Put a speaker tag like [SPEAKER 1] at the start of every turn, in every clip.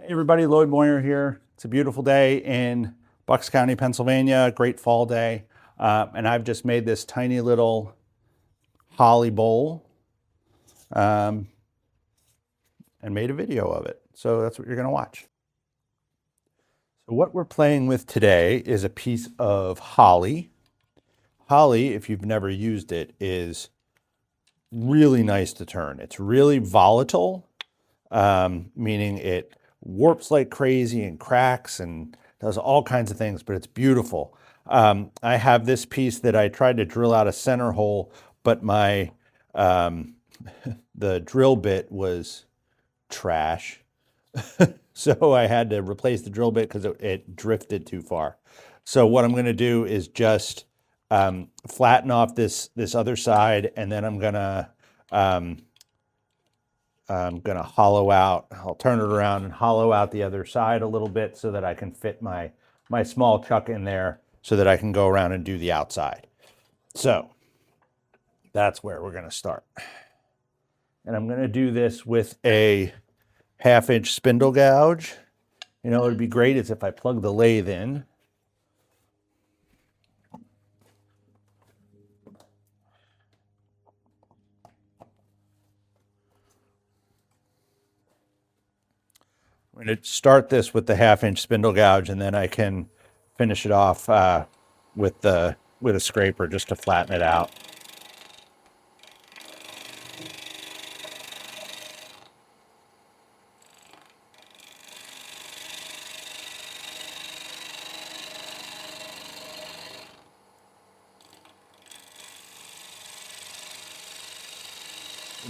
[SPEAKER 1] Hey everybody, Lloyd Moyer here. It's a beautiful day in Bucks County, Pennsylvania, great fall day. And I've just made this tiny little holly bowl and made a video of it. So that's what you're gonna watch. So what we're playing with today is a piece of holly. Holly, if you've never used it, is really nice to turn. It's really volatile, meaning it warps like crazy and cracks and does all kinds of things, but it's beautiful. I have this piece that I tried to drill out a center hole, but my the drill bit was trash. So I had to replace the drill bit because it drifted too far. So what I'm going to do is just flatten off this other side, and then I'm gonna hollow out. I'll turn it around and hollow out the other side a little bit so that I can fit my small chuck in there so that I can go around and do the outside. So that's where we're going to start. And I'm going to do this with a 1/2-inch spindle gouge. You know, it'd be great is if I plug the lathe in. I'm going to start this with the 1/2-inch spindle gouge, and then I can finish it off with a scraper just to flatten it out.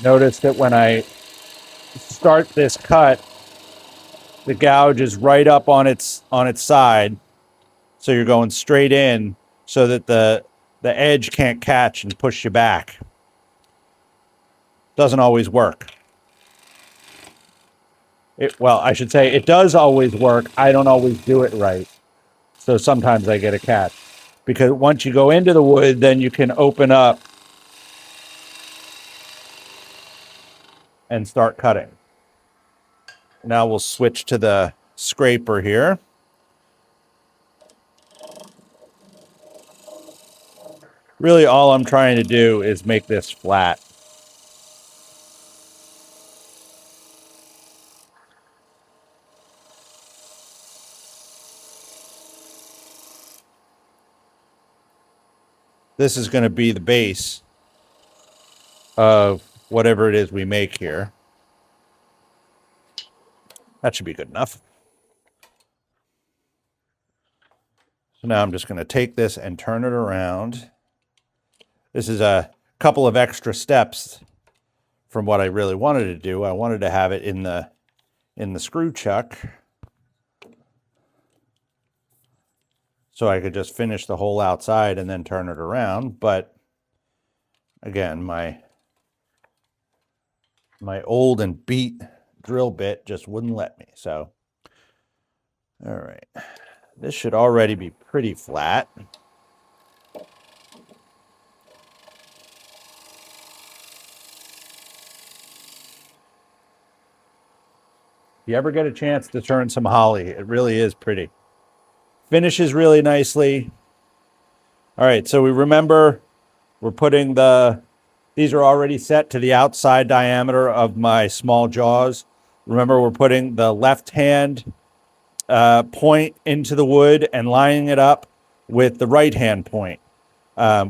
[SPEAKER 1] Notice that when I start this cut, the gouge is right up on its side, so you're going straight in so that the edge can't catch and push you back. Doesn't always work. Well, I should say it does always work. I don't always do it right. So sometimes I get a catch. Because once you go into the wood, then you can open up and start cutting. Now we'll switch to the scraper here. Really all I'm trying to do is make this flat. This is going to be the base of whatever it is we make here. That should be good enough. So now I'm just going to take this and turn it around. This is a couple of extra steps from what I really wanted to do. I wanted to have it in the screw chuck, so I could just finish the whole outside and then turn it around. But again, my old and beat drill bit just wouldn't let me. So, all right, this should already be pretty flat. If you ever get a chance to turn some holly, it really is pretty. Finishes really nicely. All right, so we remember we're putting these are already set to the outside diameter of my small jaws. Remember, we're putting the left hand point into the wood and lining it up with the right hand point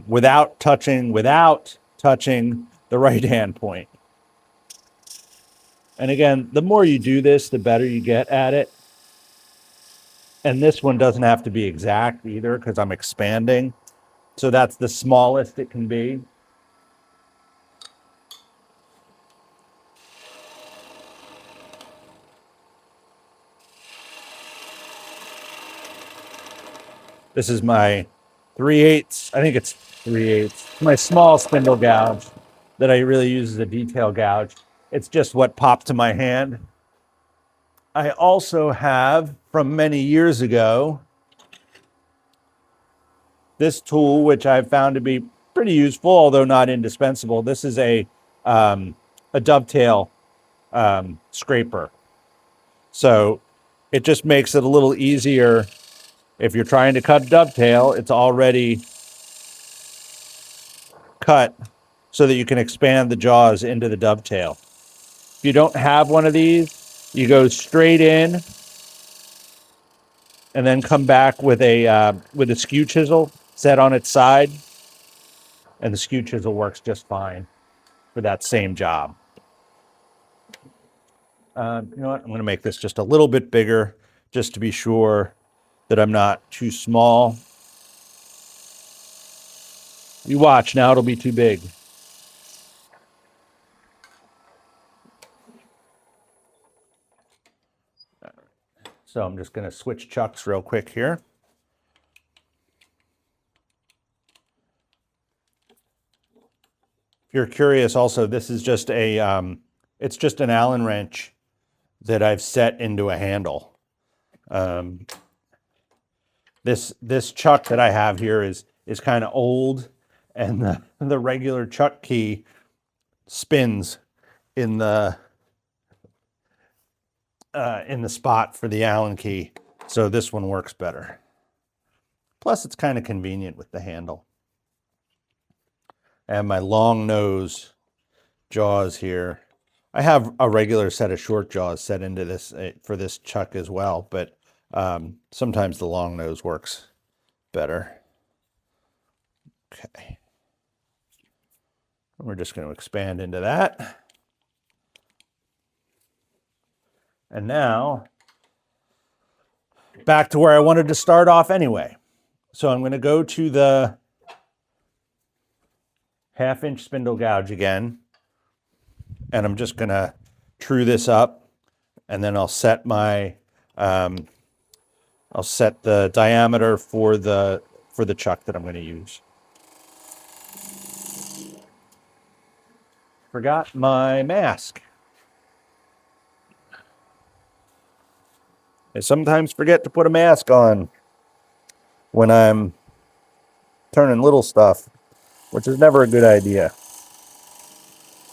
[SPEAKER 1] without touching the right hand point. And again, the more you do this, the better you get at it. And this one doesn't have to be exact either because I'm expanding. So that's the smallest it can be. This is my 3/8, I think it's 3/8, my small spindle gouge that I really use as a detail gouge. It's just what popped to my hand. I also have, from many years ago, this tool, which I've found to be pretty useful, although not indispensable. This is a dovetail scraper. So it just makes it a little easier. If you're trying to cut dovetail, it's already cut so that you can expand the jaws into the dovetail. If you don't have one of these, you go straight in and then come back with a skew chisel set on its side, and the skew chisel works just fine for that same job. You know what? I'm going to make this just a little bit bigger just to be sure that I'm not too small. You watch, now it'll be too big. So I'm just going to switch chucks real quick here. If you're curious also, this is just it's just an Allen wrench that I've set into a handle. This chuck that I have here is kind of old, and the regular chuck key spins in the spot for the Allen key, so this one works better. Plus, it's kind of convenient with the handle. I have my long nose jaws here. I have a regular set of short jaws set into this for this chuck as well, but sometimes the long nose works better. Okay. We're just going to expand into that. And now, back to where I wanted to start off anyway. So I'm going to go to the 1/2-inch spindle gouge again, and I'm just going to true this up, and then I'll set my I'll set the diameter for the chuck that I'm going to use. Forgot my mask. I sometimes forget to put a mask on when I'm turning little stuff, which is never a good idea.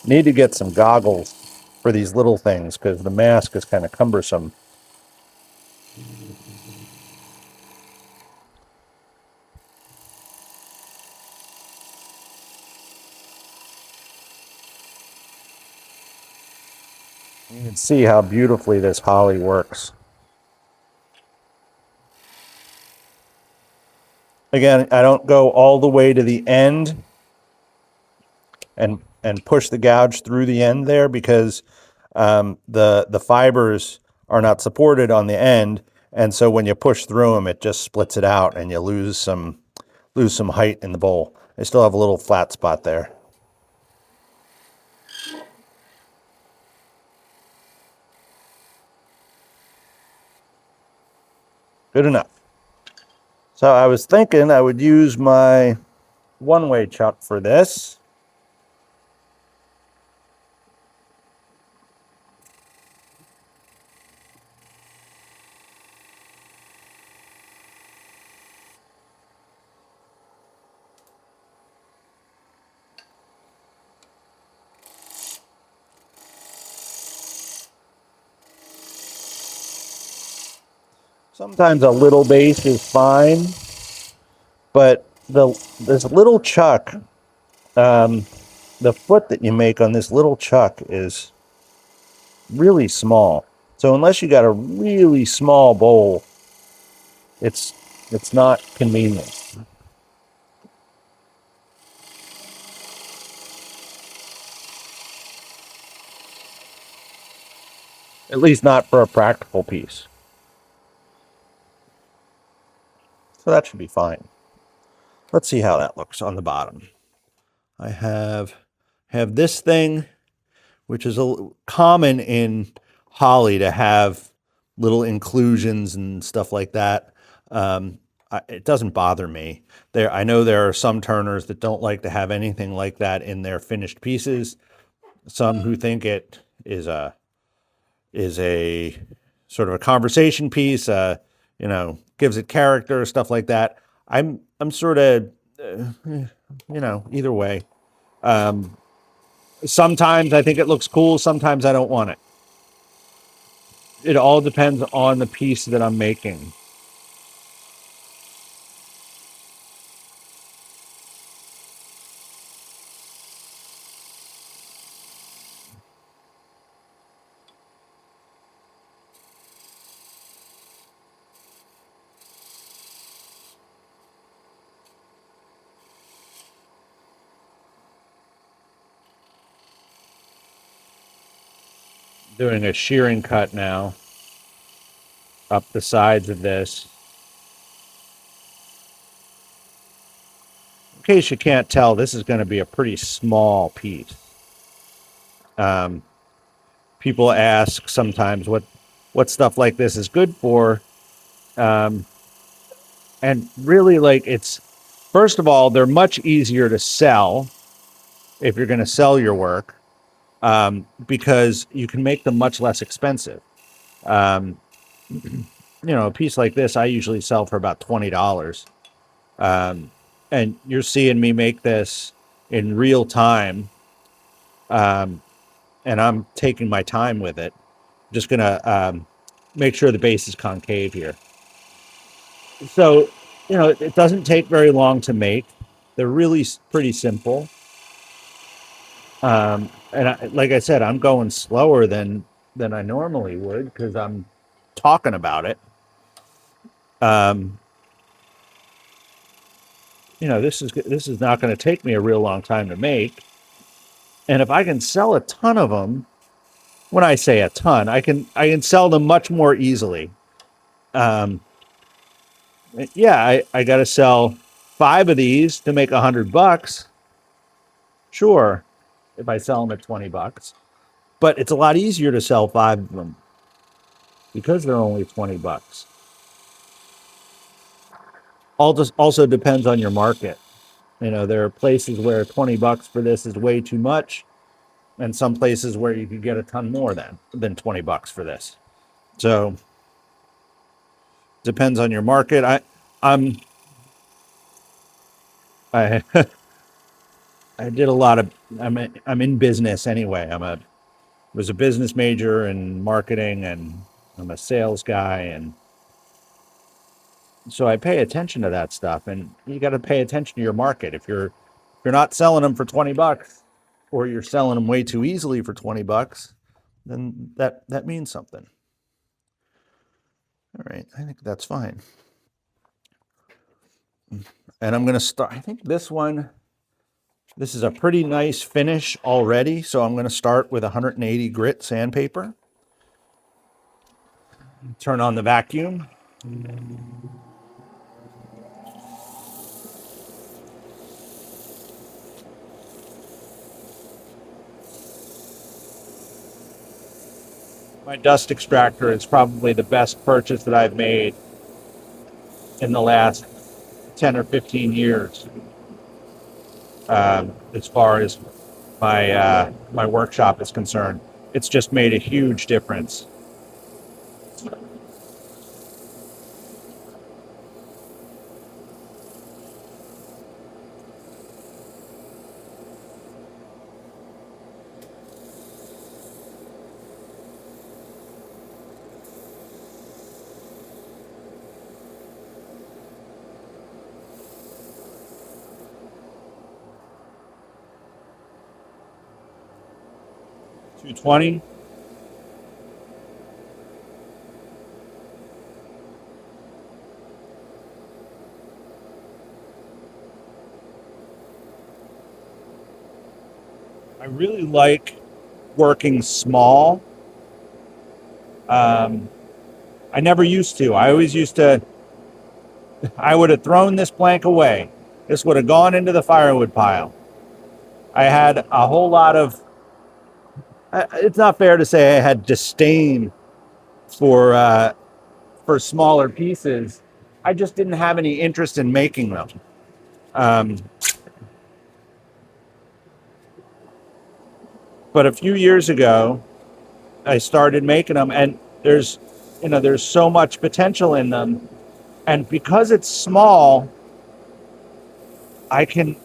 [SPEAKER 1] Need to get some goggles for these little things because the mask is kind of cumbersome. You can see how beautifully this holly works. Again, I don't go all the way to the end and push the gouge through the end there because the fibers are not supported on the end, and so when you push through them, it just splits it out, and you lose some height in the bowl. I still have a little flat spot there. Good enough. So I was thinking I would use my one-way chuck for this. Sometimes a little base is fine, but this little chuck, the foot that you make on this little chuck is really small. So unless you got a really small bowl, it's not convenient. At least not for a practical piece. So that should be fine. Let's see how that looks on the bottom. I have this thing, which is common in holly to have little inclusions and stuff like that. It doesn't bother me. I know there are some turners that don't like to have anything like that in their finished pieces. Some who think it is a sort of a conversation piece, gives it character, stuff like that. I'm sort of, either way. Sometimes I think it looks cool. Sometimes I don't want it. it all depends on the piece that I'm making. Doing a shearing cut now up the sides of this. In case you can't tell, this is going to be a pretty small piece. Um, People ask sometimes what stuff like this is good for, um, and really, like, it's, first of all, they're much easier to sell if you're going to sell your work, because you can make them much less expensive. Um, a piece like this I usually sell for about $20. Um, and you're seeing me make this in real time, um, and I'm taking my time with it. Just gonna make sure the base is concave here. So, it doesn't take very long to make. They're really pretty simple. And like I said, I'm going slower than I normally would because I'm talking about it. Um, this is not going to take me a real long time to make. And if I can sell a ton of them, when I say a ton, I can sell them much more easily. Um, yeah, I got to sell 5 of these to make $100. Sure, if I sell them at $20, but it's a lot easier to sell 5 of them because they're only $20. Also depends on your market. There are places where $20 for this is way too much, and some places where you could get a ton more than $20 for this. So depends on your market. I'm I I did a lot of I'm in business anyway. Was a business major in marketing, and I'm a sales guy, and so I pay attention to that stuff. And you got to pay attention to your market. If you're not selling them for $20, or you're selling them way too easily for $20, then that means something. All right, I think that's fine. And I'm going to start. I think this is a pretty nice finish already. So I'm going to start with 180 grit sandpaper. Turn on the vacuum. My dust extractor is probably the best purchase that I've made in the last 10 or 15 years, as far as my workshop is concerned. It's just made a huge difference. $220. I really like working small. I never used to. I would have thrown this plank away. This would have gone into the firewood pile. I had a whole lot of, it's not fair to say I had disdain for smaller pieces. I just didn't have any interest in making them. Um, but a few years ago, I started making them, and there's so much potential in them, and because it's small, I can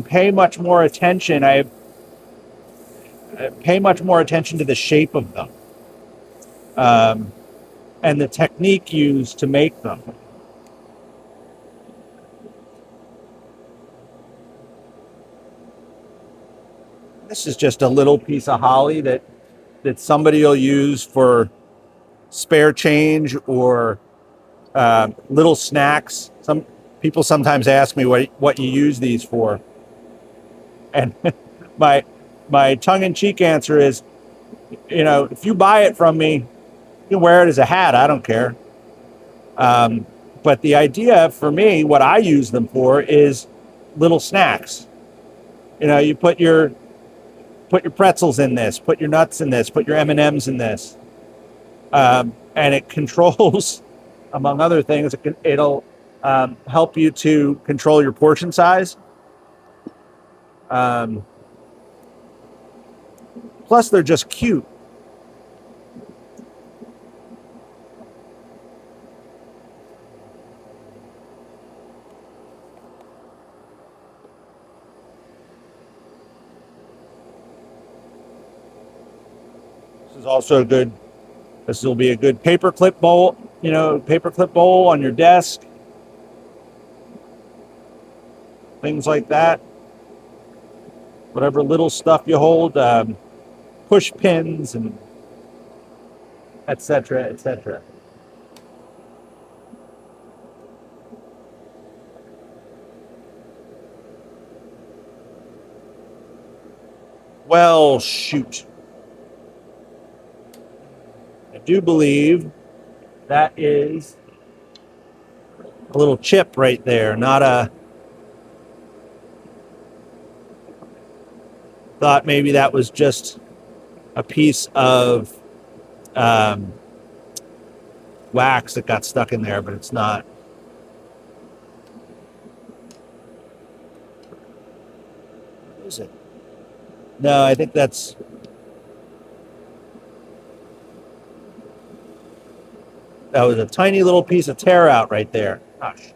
[SPEAKER 1] pay much more attention. I pay much more attention to the shape of them. and the technique used to make them. This is just a little piece of holly that somebody will use for spare change or little snacks. Some people sometimes ask me what you use these for, and my tongue-in-cheek answer is, if you buy it from me, you can wear it as a hat. I don't care. But the idea for me, what I use them for, is little snacks. You put your pretzels in this, put your nuts in this, put your M&Ms in this, and it controls, among other things, it'll help you to control your portion size. Plus, they're just cute. This is also a good. This will be a good paperclip bowl. Paperclip bowl on your desk. Things like that. Whatever little stuff you hold, push pins and etc. etc. Well, shoot. I do believe that is a little chip right there, not a. Thought maybe that was just a piece of wax that got stuck in there, but it's not. What is it? No, I think that was a tiny little piece of tear out right there. Gosh,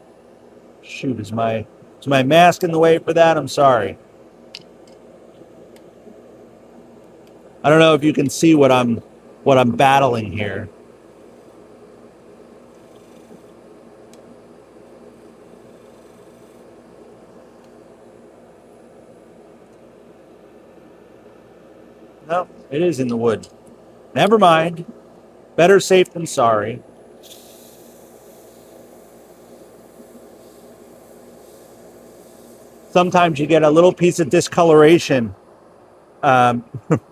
[SPEAKER 1] shoot, is my mask in the way for that? I'm sorry. I don't know if you can see what I'm battling here. No, it is in the wood. Never mind. Better safe than sorry. Sometimes you get a little piece of discoloration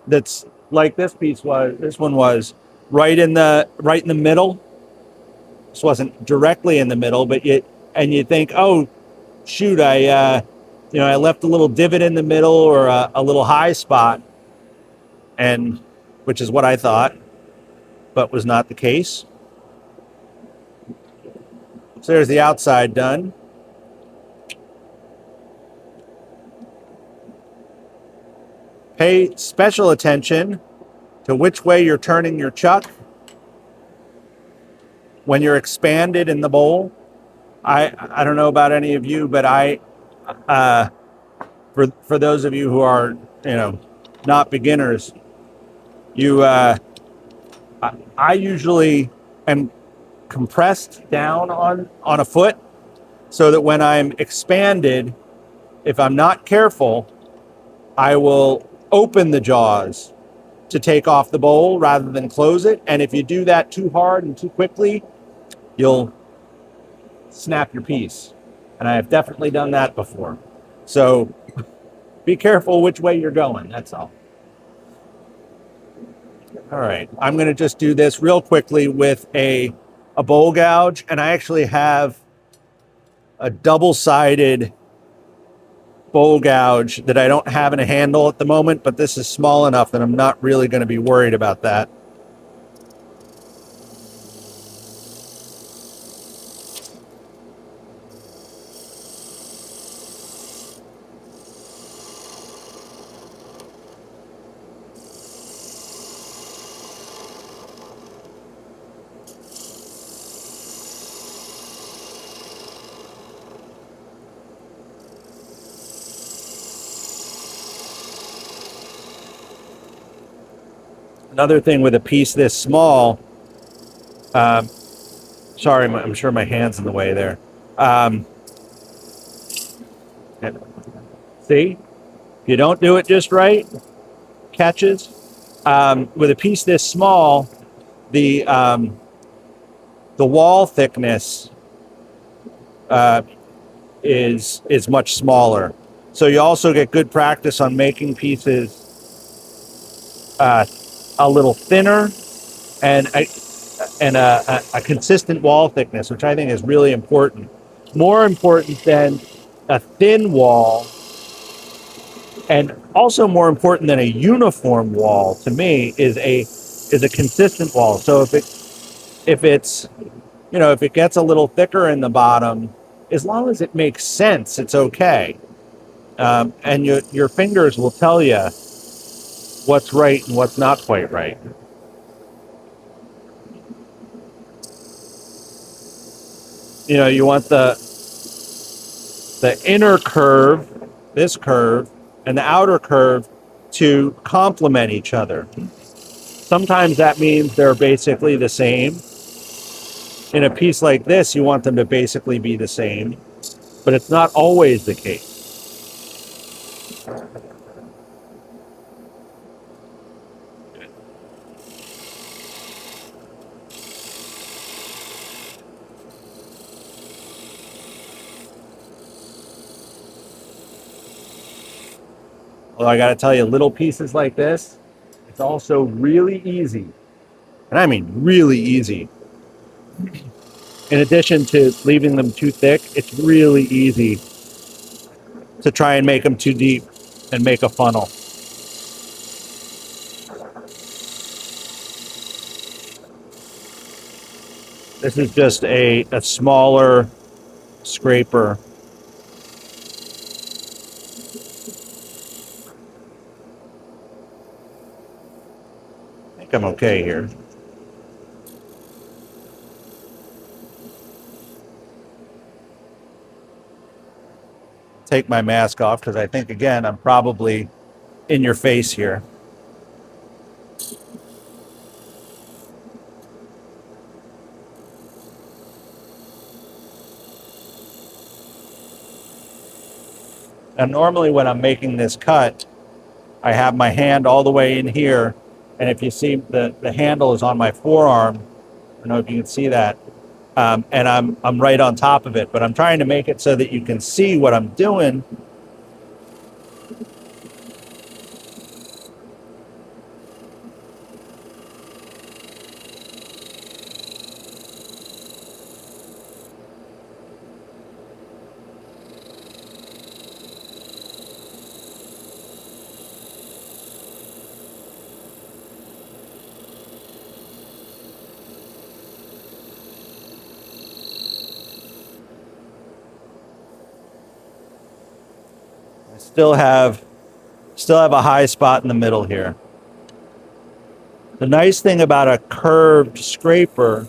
[SPEAKER 1] that's like this piece was. This one was right in the middle. This wasn't directly in the middle, but you think, oh, shoot, I left a little divot in the middle or a little high spot, and which is what I thought, but was not the case. So there's the outside done. Pay special attention to which way you're turning your chuck when you're expanded in the bowl. I don't know about any of you, but for those of you who are not beginners, I usually am compressed down on a foot so that when I'm expanded, if I'm not careful, I will open the jaws to take off the bowl rather than close it. And if you do that too hard and too quickly, you'll snap your piece. And I have definitely done that before. So be careful which way you're going, that's all. All right, I'm going to just do this real quickly with a bowl gouge, and I actually have a double-sided bowl gouge that I don't have in a handle at the moment, but this is small enough that I'm not really going to be worried about that. Another thing with a piece this small, Sorry, I'm sure my hand's in the way there. Um, see, if you don't do it just right, catches. With a piece this small, the wall thickness is much smaller. So you also get good practice on making pieces a little thinner and a consistent wall thickness, which I think is really important. More important than a thin wall, and also more important than a uniform wall to me is a consistent wall. So if it's if it gets a little thicker in the bottom, as long as it makes sense, it's okay. And your fingers will tell you what's right and what's not quite right. You want the inner curve, this curve, and the outer curve to complement each other. Sometimes that means they're basically the same. In a piece like this, you want them to basically be the same, but it's not always the case. Well, I got to tell you, little pieces like this, it's also really easy. And I mean really easy. In addition to leaving them too thick, it's really easy to try and make them too deep and make a funnel. This is just a smaller scraper. I think I'm okay here. Take my mask off because I think, again, I'm probably in your face here. And normally when I'm making this cut, I have my hand all the way in here. And if you see, the handle is on my forearm. I don't know if you can see that. And I'm right on top of it. But I'm trying to make it so that you can see what I'm doing. I still have a high spot in the middle here. The nice thing about a curved scraper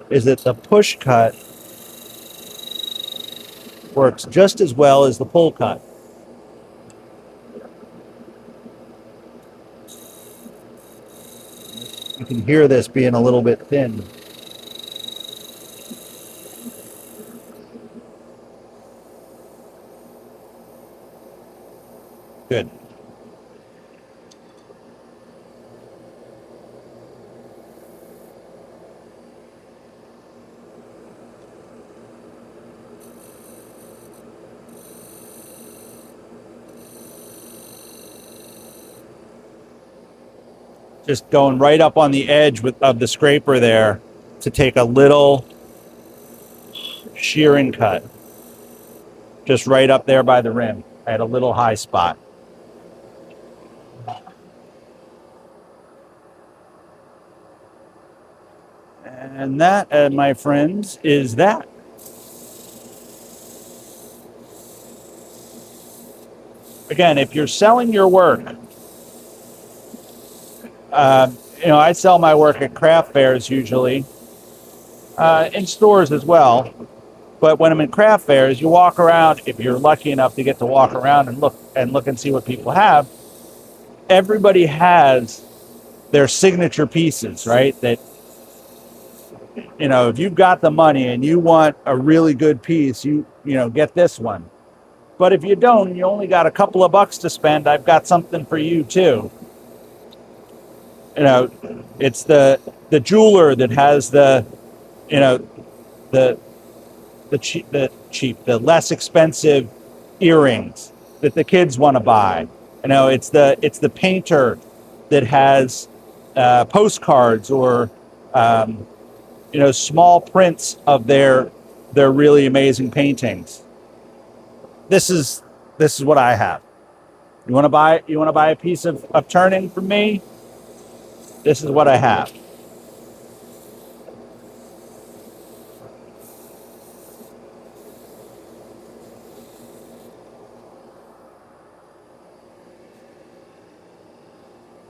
[SPEAKER 1] is that the push cut works just as well as the pull cut. You can hear this being a little bit thin. Good. Just going right up on the edge of the scraper there to take a little shearing cut. Just right up there by the rim. I had a little high spot. And that, my friends, is that. Again, if you're selling your work, I sell my work at craft fairs usually, in stores as well. But when I'm in craft fairs, you walk around. If you're lucky enough to get to walk around and look and see what people have, everybody has their signature pieces, right? That you know, if you've got the money and you want a really good piece, you know, get this one. But if you don't, you only got a couple of bucks to spend, I've got something for you too. You know, it's the jeweler that has the, you know, the the less expensive earrings that the kids want to buy. You know, it's the painter that has postcards or you know, small prints of their really amazing paintings. This is what I have. You want to buy a piece of turning from me? This is what I have.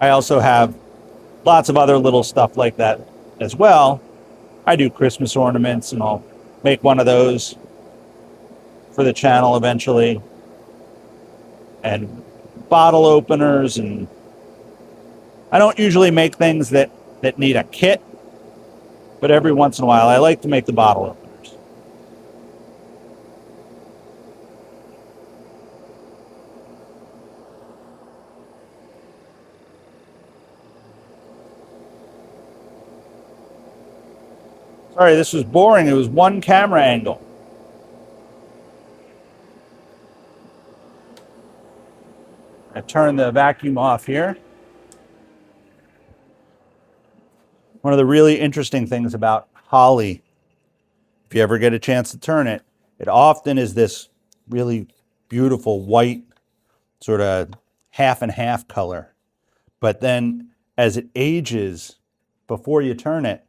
[SPEAKER 1] I also have lots of other little stuff like that as well. I do Christmas ornaments, and I'll make one of those for the channel eventually. And bottle openers, and I don't usually make things that need a kit, but every once in a while I like to make the bottle openers. Sorry, this was boring. It was one camera angle. I turn the vacuum off here. One of the really interesting things about holly, if you ever get a chance to turn it, it often is this really beautiful white, sort of half and half color. But then as it ages, before you turn it,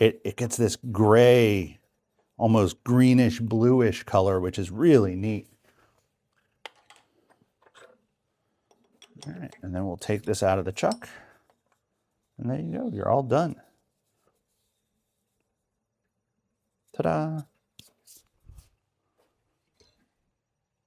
[SPEAKER 1] it gets this gray, almost greenish, bluish color, which is really neat. All right, and then we'll take this out of the chuck. And there you go, you're all done. Ta-da.